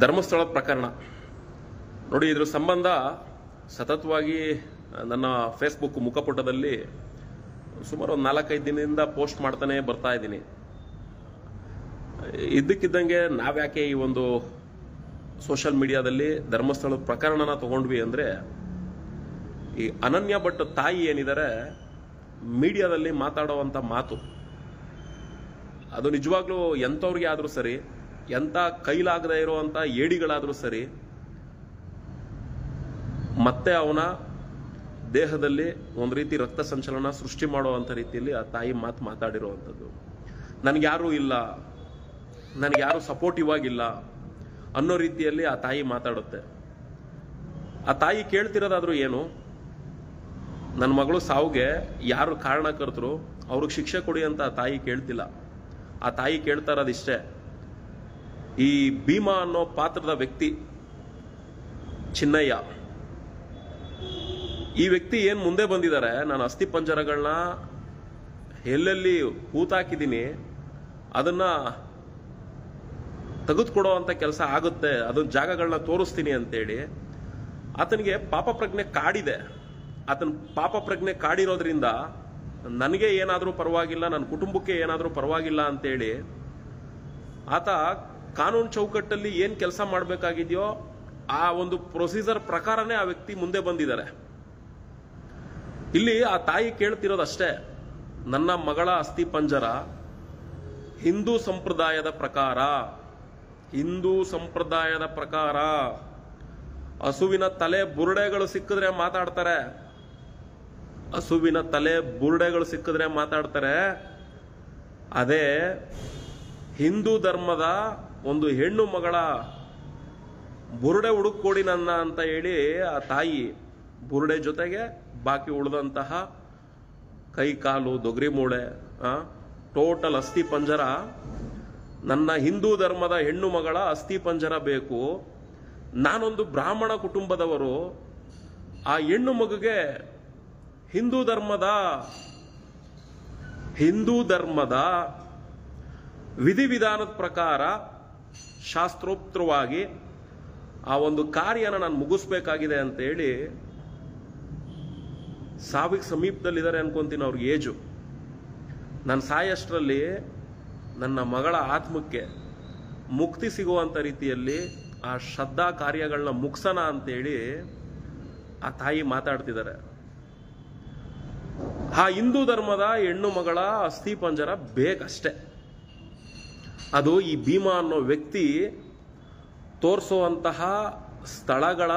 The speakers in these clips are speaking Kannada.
ಧರ್ಮಸ್ಥಳದ ಪ್ರಕರಣ ನೋಡಿ. ಇದ್ರ ಸಂಬಂಧ ಸತತವಾಗಿ ನನ್ನ ಫೇಸ್ಬುಕ್ ಮುಖಪುಟದಲ್ಲಿ ಸುಮಾರು ಒಂದು 4-5 ದಿನದಿಂದ ಪೋಸ್ಟ್ ಮಾಡ್ತಾನೆ ಬರ್ತಾ ಇದ್ದೀನಿ. ಇದ್ದಕ್ಕಿದ್ದಂಗೆ ನಾವ್ಯಾಕೆ ಈ ಒಂದು ಸೋಷಿಯಲ್ ಮೀಡಿಯಾದಲ್ಲಿ ಧರ್ಮಸ್ಥಳದ ಪ್ರಕರಣನ ತಗೊಂಡ್ವಿ ಅಂದರೆ, ಈ ಅನನ್ಯ ಭಟ್ ತಾಯಿ ಏನಿದ್ದಾರೆ ಮೀಡಿಯಾದಲ್ಲಿ ಮಾತಾಡುವಂಥ ಮಾತು ಅದು ನಿಜವಾಗ್ಲೂ ಎಂಥವ್ರಿಗೆ ಆದರೂ ಸರಿ, ಎಂಥ ಕೈಲಾಗದೇ ಇರುವಂಥ ಏಡಿಗಳಾದರೂ ಸರಿ, ಮತ್ತೆ ಅವನ ದೇಹದಲ್ಲಿ ಒಂದು ರೀತಿ ರಕ್ತ ಸಂಚಲನ ಸೃಷ್ಟಿ ಮಾಡುವಂಥ ರೀತಿಯಲ್ಲಿ ಆ ತಾಯಿ ಮಾತಾಡಿರುವಂಥದ್ದು. ನನಗ್ಯಾರೂ ಇಲ್ಲ, ನನಗ್ಯಾರು ಸಪೋರ್ಟಿವ್ ಆಗಿಲ್ಲ ಅನ್ನೋ ರೀತಿಯಲ್ಲಿ ಆ ತಾಯಿ ಮಾತಾಡುತ್ತೆ. ಆ ತಾಯಿ ಕೇಳ್ತಿರೋದಾದ್ರೂ ಏನು? ನನ್ನ ಮಗಳು ಸಾವಿಗೆ ಯಾರು ಕಾರಣಕರ್ತರು ಅವ್ರಿಗೆ ಶಿಕ್ಷೆ ಕೊಡಿ ಅಂತ ಆ ತಾಯಿ ಕೇಳ್ತಿಲ್ಲ. ಆ ತಾಯಿ ಕೇಳ್ತಾ ಇರೋದಿಷ್ಟೇ, ಈ ಭೀಮಾ ಅನ್ನೋ ಪಾತ್ರದ ವ್ಯಕ್ತಿ ಚಿನ್ನಯ್ಯ, ಈ ವ್ಯಕ್ತಿ ಏನ್ ಮುಂದೆ ಬಂದಿದ್ದಾರೆ, ನಾನು ಅಸ್ಥಿ ಪಂಜರಗಳನ್ನ ಎಲ್ಲೆಲ್ಲಿ ಹೂತಾಕಿದ್ದೀನಿ ಅದನ್ನ ತೆಗೆದುಕೊಡೋ ಅಂತ ಕೆಲಸ ಆಗುತ್ತೆ, ಅದನ್ನ ಜಾಗಗಳನ್ನ ತೋರಿಸ್ತೀನಿ ಅಂತೇಳಿ ಆತನಿಗೆ ಪಾಪ ಪ್ರಜ್ಞೆ ಕಾಡಿದೆ. ಆತನ ಪಾಪ ಪ್ರಜ್ಞೆ ಕಾಡಿರೋದ್ರಿಂದ ನನಗೆ ಏನಾದರೂ ಪರವಾಗಿಲ್ಲ, ನನ್ನ ಕುಟುಂಬಕ್ಕೆ ಏನಾದರೂ ಪರವಾಗಿಲ್ಲ ಅಂತೇಳಿ ಆತ ಕಾನೂನು ಚೌಕಟ್ಟಲ್ಲಿ ಏನು ಕೆಲಸ ಮಾಡಬೇಕಾಗಿದೆಯೋ ಆ ಒಂದು ಪ್ರೊಸೀಜರ್ ಪ್ರಕಾರನೇ ಆ ವ್ಯಕ್ತಿ ಮುಂದೆ ಬಂದಿದ್ದಾರೆ. ಇಲ್ಲಿ ಆ ತಾಯಿ ಕೇಳ್ತಿರೋದಷ್ಟೇ, ನನ್ನ ಮಗಳ ಅಸ್ಥಿ ಪಂಜರ ಹಿಂದೂ ಸಂಪ್ರದಾಯದ ಪ್ರಕಾರ ಹಸುವಿನ ತಲೆ ಬುರುಡೆಗಳು ಸಿಕ್ಕಿದ್ರೆ ಮಾತಾಡ್ತಾರೆ, ಹಸುವಿನ ತಲೆ ಬುರುಡೆಗಳು ಸಿಕ್ಕಿದ್ರೆ ಮಾತಾಡ್ತಾರೆ. ಅದೇ ಹಿಂದೂ ಧರ್ಮದ ಒಂದು ಹೆಣ್ಣು ಮಗಳ ಬುರುಡೆ ಹುಡುಕೊಡಿ ನನ್ನ ಅಂತ ಹೇಳಿ ಆ ತಾಯಿ ಬುರುಡೆ ಜೊತೆಗೆ ಬಾಕಿ ಉಳಿದಂತಹ ಕೈ ಕಾಲು ದೊಗರಿ ಮೂಳೆ ಟೋಟಲ್ ಅಸ್ಥಿ ಪಂಜರ, ನನ್ನ ಹಿಂದೂ ಧರ್ಮದ ಹೆಣ್ಣು ಮಗಳ ಅಸ್ಥಿ ಪಂಜರ ಬೇಕು. ನಾನೊಂದು ಬ್ರಾಹ್ಮಣ ಕುಟುಂಬದವರು, ಆ ಹೆಣ್ಣು ಮಗುಗೆ ಹಿಂದೂ ಧರ್ಮದ ವಿಧಿವಿಧಾನದ ಪ್ರಕಾರ ಶಾಸ್ತ್ರೋಕ್ತವಾಗಿ ಆ ಒಂದು ಕಾರ್ಯನ ನಾನು ಮುಗಿಸ್ಬೇಕಾಗಿದೆ ಅಂತ ಹೇಳಿ ಸಾವಿಗೆ ಸಮೀಪದಲ್ಲಿದ್ದಾರೆ ಅನ್ಕೊಂತೀನಿ. ಅವ್ರಿಗೆ ಏಜು, ನಾನು ಸಾಯಷ್ಟರಲ್ಲಿ ನನ್ನ ಮಗಳ ಆತ್ಮಕ್ಕೆ ಮುಕ್ತಿ ಸಿಗುವಂಥ ರೀತಿಯಲ್ಲಿ ಆ ಶ್ರದ್ಧಾ ಕಾರ್ಯಗಳನ್ನ ಮುಗಿಸೋಣ ಅಂತೇಳಿ ಆ ತಾಯಿ ಮಾತಾಡ್ತಿದ್ದಾರೆ. ಆ ಹಿಂದೂ ಧರ್ಮದ ಹೆಣ್ಣು ಮಗಳ ಅಸ್ಥಿ ಪಂಜರ ಬೇಕಷ್ಟೆ. ಅದು ಈ ಭೀಮಾ ಅನ್ನೋ ವ್ಯಕ್ತಿ ತೋರಿಸುವಂತಹ ಸ್ಥಳಗಳ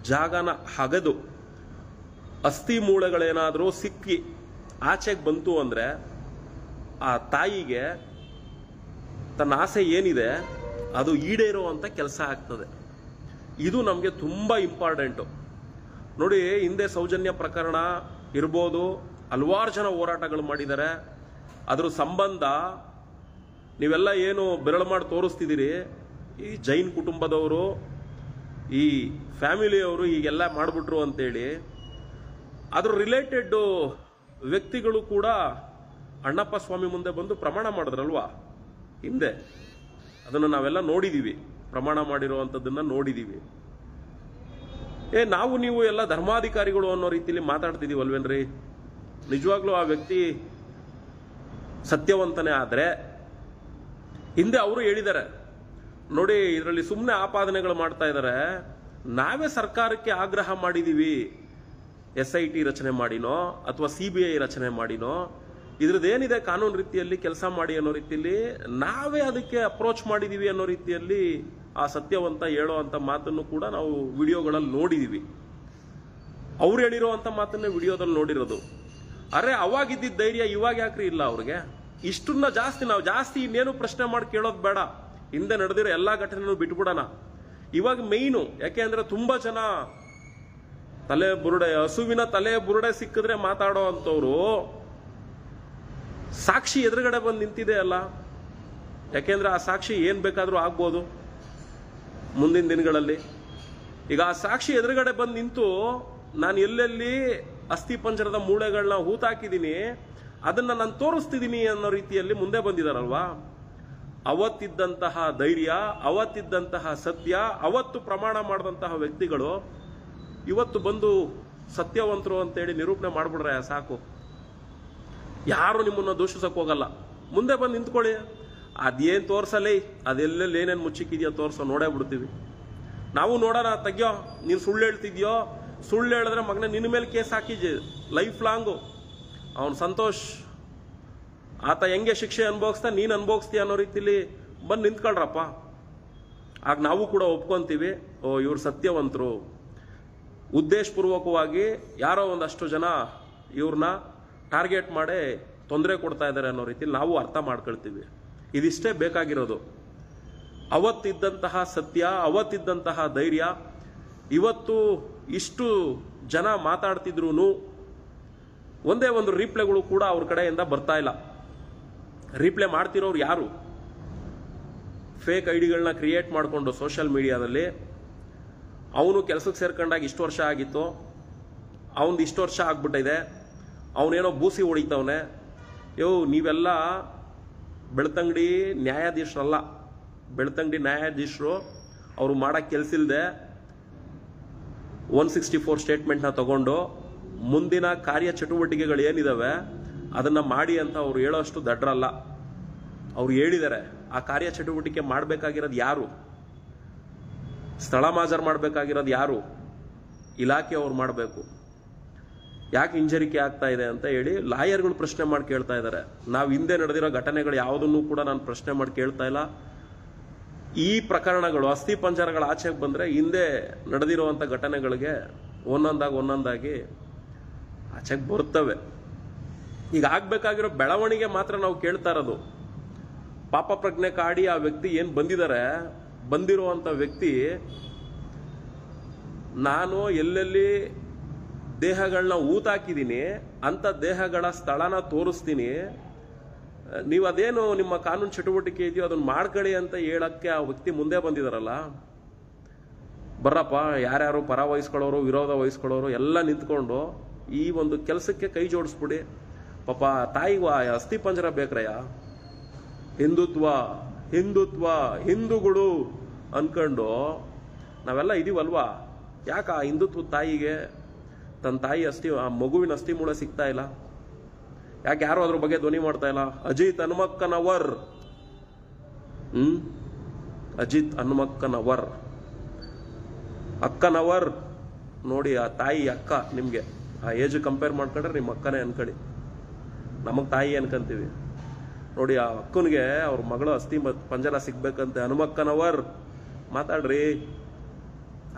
ಜಾಗನ ಹಗೆದು ಅಸ್ಥಿ ಮೂಳೆಗಳೇನಾದರೂ ಸಿಕ್ಕಿ ಆಚೆಗೆ ಬಂತು ಅಂದ್ರೆ ಆ ತಾಯಿಗೆ ತನ್ನ ಆಸೆ ಏನಿದೆ ಅದು ಈಡೇರುವಂತ ಕೆಲಸ ಆಗ್ತದೆ. ಇದು ನಮಗೆ ತುಂಬಾ ಇಂಪಾರ್ಟೆಂಟು. ನೋಡಿ, ಹಿಂದೆ ಸೌಜನ್ಯ ಪ್ರಕರಣ ಇರ್ಬೋದು, ಹಲವಾರು ಜನ ಹೋರಾಟಗಳು ಮಾಡಿದ್ದಾರೆ. ಅದ್ರ ಸಂಬಂಧ ನೀವೆಲ್ಲ ಏನು ಬೆರಳು ಮಾಡಿ ತೋರಿಸ್ತಿದ್ದೀರಿ, ಈ ಜೈನ್ ಕುಟುಂಬದವರು, ಈ ಫ್ಯಾಮಿಲಿಯವರು ಹೀಗೆಲ್ಲ ಮಾಡಿಬಿಟ್ರು ಅಂತೇಳಿ ಅದ್ರ ರಿಲೇಟೆಡ್ ವ್ಯಕ್ತಿಗಳು ಕೂಡ ಅಣ್ಣಪ್ಪ ಸ್ವಾಮಿ ಮುಂದೆ ಬಂದು ಪ್ರಮಾಣ ಮಾಡಿದ್ರಲ್ವಾ ಹಿಂದೆ. ಅದನ್ನು ನಾವೆಲ್ಲ ನೋಡಿದೀವಿ, ಪ್ರಮಾಣ ಮಾಡಿರುವಂಥದ್ದನ್ನ ನೋಡಿದೀವಿ. ನಾವು ನೀವು ಎಲ್ಲ ಧರ್ಮಾಧಿಕಾರಿಗಳು ಅನ್ನೋ ರೀತಿಯಲ್ಲಿ ಮಾತಾಡ್ತಿದೀವಿ ಅಲ್ವೇನ್ರಿ? ನಿಜವಾಗ್ಲೂ ಆ ವ್ಯಕ್ತಿ ಸತ್ಯವಂತನೇ ಆದ್ರೆ, ಹಿಂದೆ ಅವರು ಹೇಳಿದ್ದಾರೆ ನೋಡಿ, ಇದರಲ್ಲಿ ಸುಮ್ಮನೆ ಆಪಾದನೆಗಳು ಮಾಡ್ತಾ ಇದ್ದಾರೆ. ನಾವೇ ಸರ್ಕಾರಕ್ಕೆ ಆಗ್ರಹ ಮಾಡಿದೀವಿ, SIT ರಚನೆ ಮಾಡಿನೋ ಅಥವಾ CBI ರಚನೆ ಮಾಡಿನೋ, ಇದ್ರದ್ದೇನಿದೆ ಕಾನೂನು ರೀತಿಯಲ್ಲಿ ಕೆಲಸ ಮಾಡಿ ಅನ್ನೋ ರೀತಿಯಲ್ಲಿ ನಾವೇ ಅದಕ್ಕೆ ಅಪ್ರೋಚ್ ಮಾಡಿದೀವಿ ಅನ್ನೋ ರೀತಿಯಲ್ಲಿ ಆ ಸತ್ಯವಂತ ಹೇಳೋ ಅಂತ ಮಾತನ್ನು ಕೂಡ ನಾವು ವಿಡಿಯೋಗಳಲ್ಲಿ ನೋಡಿದೀವಿ. ಅವ್ರು ಹೇಳಿರೋ ಮಾತನ್ನೇ ವಿಡಿಯೋದಲ್ಲಿ ನೋಡಿರೋದು. ಅರೆ, ಅವಾಗಿದ್ದ ಧೈರ್ಯ ಇವಾಗ ಯಾಕ್ರಿ ಇಲ್ಲ ಅವ್ರಿಗೆ? ಇಷ್ಟನ್ನ ನಾವು ಜಾಸ್ತಿ ಇನ್ನೇನು ಪ್ರಶ್ನೆ ಮಾಡಿ ಕೇಳೋದು ಬೇಡ. ಹಿಂದೆ ನಡೆದಿರೋ ಎಲ್ಲಾ ಘಟನೆನೂ ಬಿಟ್ಬಿಡೋಣ. ಇವಾಗ ಮೇಯ್ನು ಯಾಕೆ ಅಂದ್ರೆ ತುಂಬಾ ಜನ ಹಸುವಿನ ತಲೆ ಬುರುಡೆ ಸಿಕ್ಕಿದ್ರೆ ಮಾತಾಡೋ ಅಂತವ್ರು ಸಾಕ್ಷಿ ಎದುರುಗಡೆ ಬಂದು ನಿಂತಿದೆ ಅಲ್ಲ. ಯಾಕೆಂದ್ರೆ ಆ ಸಾಕ್ಷಿ ಏನ್ ಬೇಕಾದ್ರೂ ಆಗ್ಬೋದು ಮುಂದಿನ ದಿನಗಳಲ್ಲಿ. ಈಗ ಆ ಸಾಕ್ಷಿ ಎದುರುಗಡೆ ಬಂದು ನಿಂತು ನಾನು ಎಲ್ಲೆಲ್ಲಿ ಅಸ್ಥಿ ಪಂಜರದ ಮೂಳೆಗಳನ್ನ ಹೂತಾಕಿದ್ದೀನಿ ಅದನ್ನ ನಾನು ತೋರಿಸ್ತಿದ್ದೀನಿ ಅನ್ನೋ ರೀತಿಯಲ್ಲಿ ಮುಂದೆ ಬಂದಿದಾರಲ್ವಾ, ಅವತ್ತಿದ್ದಂತಹ ಧೈರ್ಯ, ಅವತ್ತಿದ್ದಂತಹ ಸತ್ಯ, ಅವತ್ತು ಪ್ರಮಾಣ ಮಾಡಿದಂತಹ ವ್ಯಕ್ತಿಗಳು ಇವತ್ತು ಬಂದು ಸತ್ಯವಂತರು ಅಂತೇಳಿ ನಿರೂಪಣೆ ಮಾಡ್ಬಿಡ್ರೆ ಸಾಕು. ಯಾರು ನಿಮ್ಮನ್ನ ದೂಷಿಸಕ್ ಹೋಗಲ್ಲ. ಮುಂದೆ ಬಂದು ನಿಂತ್ಕೊಳ್ಳಿ. ಅದೇನ್ ತೋರ್ಸಲೇ, ಅದೆಲ್ಲೆಲ್ಲಿ ಏನೇನು ಮುಚ್ಚಿಕ್ಕಿದ್ಯೋ ತೋರ್ಸೋ, ನೋಡೇ ಬಿಡ್ತೀವಿ ನಾವು. ನೋಡೋಣ, ತೆಗ್ಯೋ, ನೀನು ಸುಳ್ಳು ಹೇಳ್ತಿದ್ಯೋ, ಸುಳ್ಳು ಹೇಳಿದ್ರೆ ಮಗನೇ ನಿನ್ನ ಮೇಲೆ ಕೇಸ್ ಹಾಕಿದ್ಯ ಲೈಫ್ ಲಾಂಗು. ಅವನು ಸಂತೋಷ್ ಆತ ಹೆಂಗೆ ಶಿಕ್ಷೆ ಅನುಭವಿಸ್ತಾ ನೀನು ಅನುಭವಿಸ್ತೀಯ ಅನ್ನೋ ರೀತಿಲಿ ಬಂದು ನಿಂತ್ಕೊಳ್ರಪ್ಪ. ಆಗ ನಾವು ಕೂಡ ಒಪ್ಕೊಂತೀವಿ, ಓ ಇವ್ರು ಸತ್ಯವಂತರು. ಉದ್ದೇಶಪೂರ್ವಕವಾಗಿ ಯಾರೋ ಒಂದಷ್ಟು ಜನ ಇವ್ರನ್ನ ಟಾರ್ಗೆಟ್ ಮಾಡಿ ತೊಂದರೆ ಕೊಡ್ತಾ ಇದ್ದಾರೆ ಅನ್ನೋ ರೀತಿಲಿ ನಾವು ಅರ್ಥ ಮಾಡ್ಕೊಳ್ತೀವಿ. ಇದಿಷ್ಟೇ ಬೇಕಾಗಿರೋದು. ಅವತ್ತಿದ್ದಂತಹ ಸತ್ಯ, ಅವತ್ತಿದ್ದಂತಹ ಧೈರ್ಯ, ಇವತ್ತು ಇಷ್ಟು ಜನ ಮಾತಾಡ್ತಿದ್ರು ಒಂದೇ ಒಂದು ರೀಪ್ಲೇಗಳು ಕೂಡ ಅವ್ರ ಕಡೆಯಿಂದ ಬರ್ತಾ ಇಲ್ಲ. ರೀಪ್ಲೇ ಮಾಡ್ತಿರೋರು ಯಾರು? ಫೇಕ್ ಐಡಿಗಳನ್ನ ಕ್ರಿಯೇಟ್ ಮಾಡಿಕೊಂಡು ಸೋಷಿಯಲ್ ಮೀಡಿಯಾದಲ್ಲಿ ಅವನು ಕೆಲಸಕ್ಕೆ ಸೇರ್ಕೊಂಡಾಗ ಇಷ್ಟು ವರ್ಷ ಆಗಿತ್ತು, ಅವನದು ಇಷ್ಟು ವರ್ಷ ಆಗ್ಬಿಟ್ಟಿದೆ, ಅವನೇನೋ ಬೂಸಿ ಹೊಡಿತವನೆ. ನೀವೆಲ್ಲ ಬೆಳ್ತಂಗಡಿ ನ್ಯಾಯಾಧೀಶರಲ್ಲ. ಬೆಳ್ತಂಗಡಿ ನ್ಯಾಯಾಧೀಶರು ಅವರು ಮಾಡೋಕ್ಕೆ ಕೆಲಸ ಇಲ್ಲದೆ 164 ಸ್ಟೇಟ್ಮೆಂಟ್ನ ತಗೊಂಡು ಮುಂದಿನ ಕಾರ್ಯ ಚಟುವಟಿಕೆಗಳು ಏನಿದಾವೆ ಅದನ್ನ ಮಾಡಿ ಅಂತ ಅವ್ರು ಹೇಳೋಷ್ಟು ದಡ್ರಲ್ಲ. ಅವ್ರು ಹೇಳಿದ್ದಾರೆ. ಆ ಕಾರ್ಯ ಚಟುವಟಿಕೆ ಮಾಡಬೇಕಾಗಿರೋದು ಯಾರು? ಸ್ಥಳ ಮಾಜರ್ ಮಾಡಬೇಕಾಗಿರೋದು ಯಾರು? ಇಲಾಖೆಯವ್ರು ಮಾಡಬೇಕು. ಯಾಕೆ ಹಿಂಜರಿಕೆ ಆಗ್ತಾ ಇದೆ ಅಂತ ಹೇಳಿ ಲಾಯರ್ಗಳು ಪ್ರಶ್ನೆ ಮಾಡಿ ಕೇಳ್ತಾ ಇದ್ದಾರೆ. ನಾವು ಹಿಂದೆ ನಡೆದಿರೋ ಘಟನೆಗಳು ಯಾವುದನ್ನು ಕೂಡ ನಾನು ಪ್ರಶ್ನೆ ಮಾಡಿ ಕೇಳ್ತಾ ಇಲ್ಲ. ಈ ಪ್ರಕರಣಗಳು ಅಸ್ಥಿ ಪಂಜರಗಳ ಆಚೆಗೆ ಬಂದ್ರೆ ಹಿಂದೆ ನಡೆದಿರುವಂಥ ಘಟನೆಗಳಿಗೆ ಒಂದೊಂದಾಗಿ ಆಚೆಗೆ ಬರ್ತವೆ. ಈಗ ಆಗ್ಬೇಕಾಗಿರೋ ಬೆಳವಣಿಗೆ ಮಾತ್ರ ನಾವು ಕೇಳ್ತಾ ಇರೋದು. ಪಾಪ ಪ್ರಜ್ಞೆ ಕಾಡಿ ಆ ವ್ಯಕ್ತಿ ಏನ್ ಬಂದಿರುವಂತ ವ್ಯಕ್ತಿ, ನಾನು ಎಲ್ಲೆಲ್ಲಿ ದೇಹಗಳನ್ನ ಊತಾಕಿದ್ದೀನಿ ಅಂತ ದೇಹಗಳ ಸ್ಥಳನ ತೋರಿಸ್ತೀನಿ, ನೀವು ಅದೇನು ನಿಮ್ಮ ಕಾನೂನು ಚಟುವಟಿಕೆ ಇದೆಯೋ ಅದನ್ನ ಮಾಡ್ಕೊಳ್ಳಿ ಅಂತ ಹೇಳಕ್ಕೆ ಆ ವ್ಯಕ್ತಿ ಮುಂದೆ ಬಂದಿದಾರಲ್ಲ. ಬರ್ರಪ್ಪ, ಯಾರ್ಯಾರು ಪರ ವಹಿಸ್ಕೊಳ್ಳೋರು, ವಿರೋಧ ವಹಿಸ್ಕೊಳ್ಳೋರು ಎಲ್ಲ ನಿಂತ್ಕೊಂಡು ಈ ಒಂದು ಕೆಲಸಕ್ಕೆ ಕೈ ಜೋಡಿಸ್ಬಿಡಿ. ಪಾಪ ತಾಯಿಗೂ ಅಸ್ಥಿ ಪಂಜರ ಬೇಕ್ರಯ್ಯ. ಹಿಂದುತ್ವ ಹಿಂದೂಗಳು ಅನ್ಕೊಂಡು ನಾವೆಲ್ಲ ಇದೀವಲ್ವಾ? ಯಾಕೆ ಆ ಹಿಂದುತ್ವದ ತಾಯಿಗೆ ತನ್ನ ತಾಯಿ ಆ ಮಗುವಿನ ಅಸ್ಥಿ ಮೂಳೆ ಸಿಗ್ತಾ ಇಲ್ಲ? ಯಾಕೆ ಯಾರು ಅದ್ರ ಬಗ್ಗೆ ಧ್ವನಿ ಮಾಡ್ತಾ ಇಲ್ಲ? ಅಜಿತ್ ಹನುಮಕ್ಕನವರ್ ಅಕ್ಕನವರ್ ನೋಡಿ, ಆ ತಾಯಿ ಅಕ್ಕ. ನಿಮ್ಗೆ ಆ ಏಜ್ ಕಂಪೇರ್ ಮಾಡ್ಕೊಂಡ್ರೆ ನಿಮ್ಮ ಅಕ್ಕನೇ ಅನ್ಕೊಳ್ಳಿ. ನಮಗ್ ತಾಯಿ ಅನ್ಕಂತೀವಿ ನೋಡಿ. ಆ ಅಕ್ಕನಿಗೆ ಅವ್ರ ಮಗಳು ಅಸ್ಥಿ ಪಂಜರ ಸಿಗ್ಬೇಕಂತೆ. ಹನುಮಕ್ಕನವರ್ ಮಾತಾಡ್ರಿ,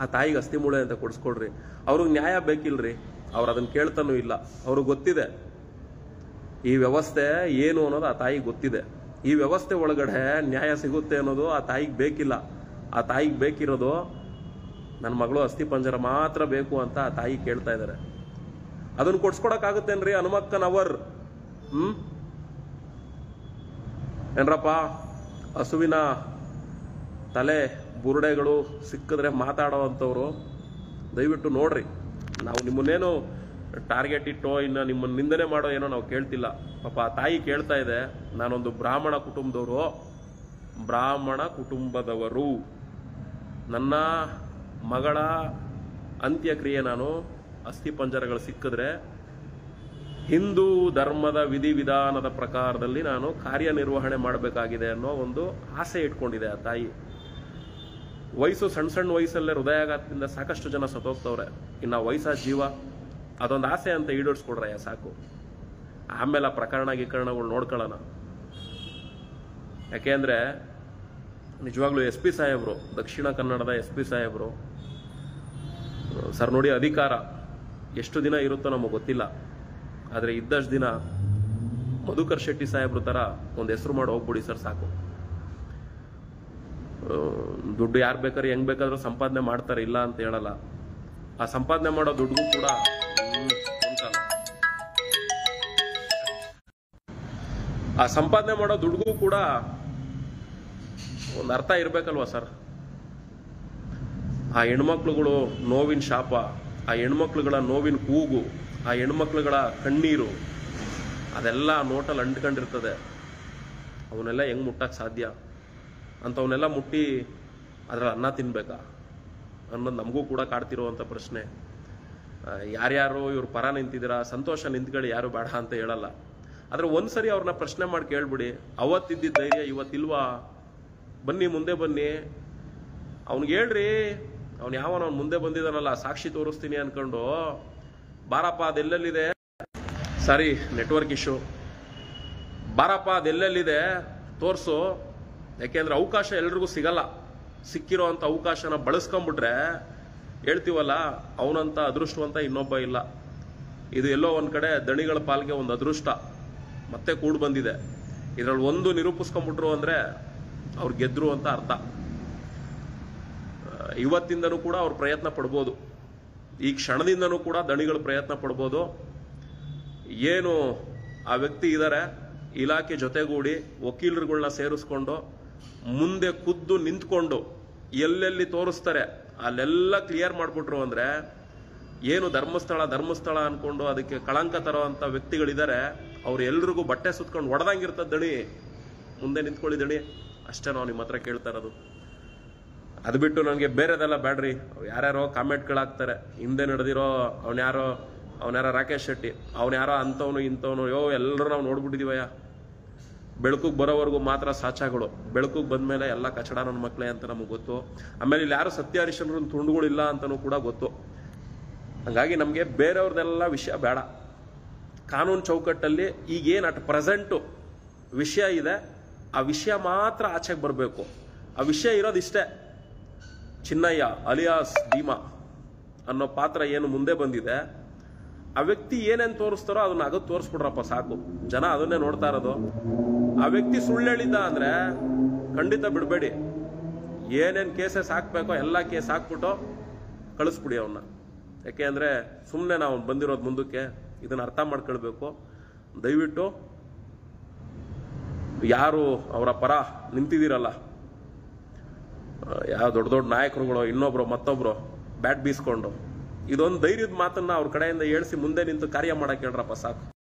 ಆ ತಾಯಿಗೆ ಅಸ್ಥಿ ಮೂಳೆ ಅಂತ ಕೊಡಿಸ್ಕೊಡ್ರಿ. ಅವ್ರಿಗೆ ನ್ಯಾಯ ಬೇಕಿಲ್ರಿ, ಅವ್ರು ಅದನ್ನ ಕೇಳ್ತಾನೂ ಇಲ್ಲ. ಅವ್ರಿಗೆ ಗೊತ್ತಿದೆ ಈ ವ್ಯವಸ್ಥೆ ಏನು ಅನ್ನೋದು ಆ ತಾಯಿಗೆ ಗೊತ್ತಿದೆ. ಈ ವ್ಯವಸ್ಥೆ ಒಳಗಡೆ ನ್ಯಾಯ ಸಿಗುತ್ತೆ ಅನ್ನೋದು ಆ ತಾಯಿಗೆ ಬೇಕಿಲ್ಲ. ಆ ತಾಯಿಗೆ ಬೇಕಿರೋದು ನನ್ನ ಮಗಳು ಅಸ್ಥಿ ಪಂಜರ ಮಾತ್ರ ಬೇಕು ಅಂತ ಆ ತಾಯಿ ಕೇಳ್ತಾ ಇದ್ದಾರೆ. ಅದನ್ನ ಕೊಡ್ಸ್ಕೊಡಕ್ಕಾಗುತ್ತೇನ್ರಿ ಹನುಮಕ್ಕನವರ್? ಏನ್ರಪ್ಪ, ಹಸುವಿನ ತಲೆ ಬುರುಡೆಗಳು ಸಿಕ್ಕಿದ್ರೆ ಮಾತಾಡೋವಂಥವ್ರು ದಯವಿಟ್ಟು ನೋಡ್ರಿ. ನಾವು ನಿಮ್ಮನ್ನೇನು ಟಾರ್ಗೆಟ್ ಇಟ್ಟೋ ಇನ್ನು ನಿಮ್ಮನ್ನ ನಿಂದನೆ ಮಾಡೋ ಏನೋ ನಾವು ಕೇಳ್ತಿಲ್ಲ. ಪಾಪ ಆ ತಾಯಿ ಕೇಳ್ತಾ ಇದೆ, ನಾನೊಂದು ಬ್ರಾಹ್ಮಣ ಕುಟುಂಬದವರು, ನನ್ನ ಮಗಳ ಅಂತ್ಯಕ್ರಿಯೆ ನಾನು ಅಸ್ಥಿ ಪಂಜರಗಳು ಸಿಕ್ಕಿದ್ರೆ ಹಿಂದೂ ಧರ್ಮದ ವಿಧಿವಿಧಾನದ ಪ್ರಕಾರದಲ್ಲಿ ನಾನು ಕಾರ್ಯನಿರ್ವಹಣೆ ಮಾಡಬೇಕಾಗಿದೆ ಅನ್ನೋ ಒಂದು ಆಸೆ ಇಟ್ಕೊಂಡಿದೆ ಆ ತಾಯಿ. ಸಣ್ಣ ವಯಸ್ಸಲ್ಲೇ ಹೃದಯಾಘಾತದಿಂದ ಸಾಕಷ್ಟು ಜನ ಸತ್ತೋಗ್ತವ್ರೆ. ಇನ್ನು ವಯಸ್ಸಾದ ಜೀವ ಅದೊಂದು ಆಸೆ ಅಂತ ಈಡೇರಿಸ್ಕೊಡ್ರಯ್ಯ ಸಾಕು. ಆಮೇಲೆ ಆ ಗೀಕರಣಗಳು ನೋಡ್ಕೊಳ್ಳೋಣ. ಯಾಕೆಂದ್ರೆ ನಿಜವಾಗ್ಲೂ SP ಸಾಹೇಬ್ರು, ದಕ್ಷಿಣ ಕನ್ನಡದ SP ಸಾಹೇಬ್ರು ಸರ್ ನೋಡಿ, ಅಧಿಕಾರ ಎಷ್ಟು ದಿನ ಇರುತ್ತೋ ನಮಗೆ ಗೊತ್ತಿಲ್ಲ. ಆದರೆ ಇದ್ದಷ್ಟು ದಿನ ಮಧುಕರ್ ಶೆಟ್ಟಿ ಸಾಹೇಬ್ರು ತರ ಒಂದು ಹೆಸರು ಮಾಡಿ ಹೋಗ್ಬಿಡಿ ಸರ್ ಸಾಕು. ದುಡ್ಡು ಯಾರು ಬೇಕಾದ್ರೆ ಹೆಂಗ್ ಬೇಕಾದ್ರೂ ಸಂಪಾದನೆ ಮಾಡ್ತಾರೆ, ಇಲ್ಲ ಅಂತ ಹೇಳಲ್ಲ. ಆ ಸಂಪಾದನೆ ಮಾಡೋ ದುಡ್ಡು ಕೂಡ ಒಂದು ಅರ್ಥ ಇರ್ಬೇಕಲ್ವಾ ಸರ್? ಆ ಹೆಣ್ಮಕ್ಳುಗಳು ನೋವಿನ ಶಾಪ, ಆ ಹೆಣ್ಮಕ್ಳುಗಳ ನೋವಿನ ಕೂಗು, ಆ ಹೆಣ್ಮಕ್ಳುಗಳ ಕಣ್ಣೀರು, ಅದೆಲ್ಲ ನೋಟಲ್ಲಿ ಅಂಟ್ಕೊಂಡಿರ್ತದೆ. ಅವನ್ನೆಲ್ಲ ಹೆಂಗ್ ಮುಟ್ಟಕ್ ಸಾಧ್ಯ? ಅಂಥವನ್ನೆಲ್ಲ ಮುಟ್ಟಿ ಅದರಲ್ಲಿ ಅನ್ನ ತಿನ್ಬೇಕಾ ಅನ್ನೋದು ನಮಗೂ ಕೂಡ ಕಾಡ್ತಿರುವಂಥ ಪ್ರಶ್ನೆ. ಯಾರ್ಯಾರು ಇವ್ರ ಪರ ನಿಂತಿದ್ದೀರಾ, ಸಂತೋಷ ನಿಂತ್ಕೊಳ್ಳಿ, ಯಾರು ಬೇಡ ಅಂತ ಹೇಳಲ್ಲ. ಆದರೆ ಒಂದ್ಸರಿ ಅವ್ರನ್ನ ಪ್ರಶ್ನೆ ಮಾಡಿ ಕೇಳ್ಬಿಡಿ, ಅವತ್ತಿದ್ದ ಧೈರ್ಯ ಇವತ್ತಿಲ್ವಾ? ಬನ್ನಿ, ಮುಂದೆ ಬನ್ನಿ, ಅವ್ನಿಗೆ ಹೇಳ್ರಿ, ಅವ್ನು ಯಾವನ ಅವ್ನು ಮುಂದೆ ಬಂದಿದ್ದಾನಲ್ಲ ಸಾಕ್ಷಿ ತೋರಿಸ್ತೀನಿ ಅನ್ಕೊಂಡು, ಬಾರಪ್ಪ ಅದೆಲ್ಲೆಲ್ಲಿದೆ, ಸಾರಿ ನೆಟ್ವರ್ಕ್ ಇಶ್ಯೂ, ಬಾರಪ್ಪ ಅದೆಲ್ಲೆಲ್ಲಿದೆ ತೋರಿಸು. ಯಾಕೆಂದ್ರೆ ಅವಕಾಶ ಎಲ್ರಿಗೂ ಸಿಗಲ್ಲ. ಸಿಕ್ಕಿರೋ ಅಂಥ ಅವಕಾಶನ ಬಳಸ್ಕೊಂಡ್ಬಿಟ್ರೆ ಹೇಳ್ತೀವಲ್ಲ, ಅವನಂತ ಅದೃಷ್ಟವಂತ ಇನ್ನೊಬ್ಬ ಇಲ್ಲ. ಇದು ಎಲ್ಲೋ ಒಂದ್ ಕಡೆ ದಣಿಗಳ ಪಾಲ್ಗೆ ಒಂದು ಅದೃಷ್ಟ ಮತ್ತೆ ಕೂಡ್ ಬಂದಿದೆ. ಇದರಲ್ಲಿ ಒಂದು ನಿರೂಪಿಸ್ಕೊಂಡ್ಬಿಟ್ರು ಅಂದ್ರೆ ಅವ್ರು ಗೆದ್ರು ಅಂತ ಅರ್ಥ. ಇವತ್ತಿಂದನೂ ಕೂಡ ಅವ್ರು ಪ್ರಯತ್ನ ಪಡ್ಬೋದು, ಈ ಕ್ಷಣದಿಂದನೂ ಕೂಡ ದಣಿಗಳು ಪ್ರಯತ್ನ ಪಡ್ಬೋದು. ಏನು ಆ ವ್ಯಕ್ತಿ ಇದ್ದಾರೆ, ಇಲಾಖೆ ಜೊತೆಗೂಡಿ ವಕೀಲರುಗಳನ್ನ ಸೇರಿಸ್ಕೊಂಡು ಮುಂದೆ ಖುದ್ದು ನಿಂತ್ಕೊಂಡು ಎಲ್ಲೆಲ್ಲಿ ತೋರಿಸ್ತಾರೆ ಅಲ್ಲೆಲ್ಲ ಕ್ಲಿಯರ್ ಮಾಡ್ಬಿಟ್ರು ಅಂದ್ರೆ, ಏನು ಧರ್ಮಸ್ಥಳ ಅನ್ಕೊಂಡು ಅದಕ್ಕೆ ಕಳಂಕ ತರೋಂಥ ವ್ಯಕ್ತಿಗಳಿದ್ದಾರೆ, ಅವ್ರು ಎಲ್ರಿಗೂ ಬಟ್ಟೆ ಸುತ್ಕೊಂಡು ಹೊಡೆದಂಗಿರ್ತದ ದಣಿ, ಮುಂದೆ ನಿಂತ್ಕೊಳ್ಳಿ ದಣಿ, ಅಷ್ಟೇ ನಾವು ನಿಮ್ಮ ಹತ್ರ ಕೇಳ್ತಾ ಇರೋದು. ಅದು ಬಿಟ್ಟು ನನಗೆ ಬೇರೆದೆಲ್ಲ ಬ್ಯಾಡ್ರಿ. ಯಾರ್ಯಾರೋ ಕಾಮೆಂಟ್ಗಳಾಗ್ತಾರೆ, ಹಿಂದೆ ನಡೆದಿರೋ ಅವನ್ಯಾರೋ ರಾಕೇಶ್ ಶೆಟ್ಟಿ, ಅವನ್ಯಾರೋ ಅಂಥವನು ಇಂಥವನು, ಎಲ್ಲರೂ ನಾವು ನೋಡ್ಬಿಟ್ಟಿದೀವಯ್ಯ. ಬೆಳಕಿಗೆ ಬರೋವರೆಗೂ ಮಾತ್ರ ಸಾಚಾಗಳು, ಬೆಳಕಿಗೆ ಬಂದ್ಮೇಲೆ ಎಲ್ಲ ಕಚಡ ನನ್ನ ಮಕ್ಕಳೇ ಅಂತ ನಮಗೆ ಗೊತ್ತು. ಆಮೇಲೆ ಇಲ್ಲಿ ಯಾರು ಸತ್ಯ ಹರಿಶ್ಚಂದ್ರನ ತುಂಡುಗಳಿಲ್ಲ ಅಂತಲೂ ಕೂಡ ಗೊತ್ತು. ಹಂಗಾಗಿ ನಮಗೆ ಬೇರೆಯವ್ರದ್ದೆಲ್ಲ ವಿಷಯ ಬೇಡ. ಕಾನೂನು ಚೌಕಟ್ಟಲ್ಲಿ ಈಗೇನು ಅಟ್ ಪ್ರೆಸೆಂಟು ವಿಷಯ ಇದೆ, ಆ ವಿಷಯ ಮಾತ್ರ ಆಚೆಗೆ ಬರಬೇಕು. ಆ ವಿಷಯ ಇರೋದಿಷ್ಟೇ, ಚಿನ್ನಯ್ಯ ಅಲಿಯಾಸ್ ಭೀಮಾ ಅನ್ನೋ ಪಾತ್ರ ಏನು ಮುಂದೆ ಬಂದಿದೆ, ಆ ವ್ಯಕ್ತಿ ಏನೇನು ತೋರಿಸ್ತಾರೋ ಅದನ್ನ ಅಗದು ತೋರಿಸ್ಬಿಡ್ರಪ್ಪ ಸಾಕು. ಜನ ಅದನ್ನೇ ನೋಡ್ತಾ ಇರೋದು. ಆ ವ್ಯಕ್ತಿ ಸುಳ್ಳು ಹೇಳಿದ್ದ ಅಂದ್ರೆ ಖಂಡಿತ ಬಿಡಬೇಡಿ. ಏನೇನು ಕೇಸಸ್ ಹಾಕ್ಬೇಕೋ ಎಲ್ಲ ಕೇಸ್ ಹಾಕ್ಬಿಟ್ಟು ಕಳಿಸ್ಬಿಡಿ ಅವನ್ನ. ಯಾಕೆ ಅಂದರೆ ಸುಮ್ಮನೆ ನಾವು ಬಂದಿರೋದು ಮುಂದಕ್ಕೆ, ಇದನ್ನ ಅರ್ಥ ಮಾಡ್ಕೊಳ್ಬೇಕು. ದಯವಿಟ್ಟು ಯಾರು ಅವರ ಪರ ನಿಂತಿದ್ದೀರಲ್ಲ, ಯಾವ ದೊಡ್ಡ ದೊಡ್ಡ ನಾಯಕರುಗಳು ಇನ್ನೊಬ್ರು ಮತ್ತೊಬ್ರು ಬ್ಯಾಟ್ ಬೀಸ್ಕೊಂಡು, ಇದೊಂದು ಧೈರ್ಯದ ಮಾತನ್ನ ಅವ್ರ ಕಡೆಯಿಂದ ಹೇಳಿಸಿ ಮುಂದೆ ನಿಂತು ಕಾರ್ಯ ಮಾಡಕ್ಕೆ ಹೇಳ್ರಪ್ಪ ಸಾಕು.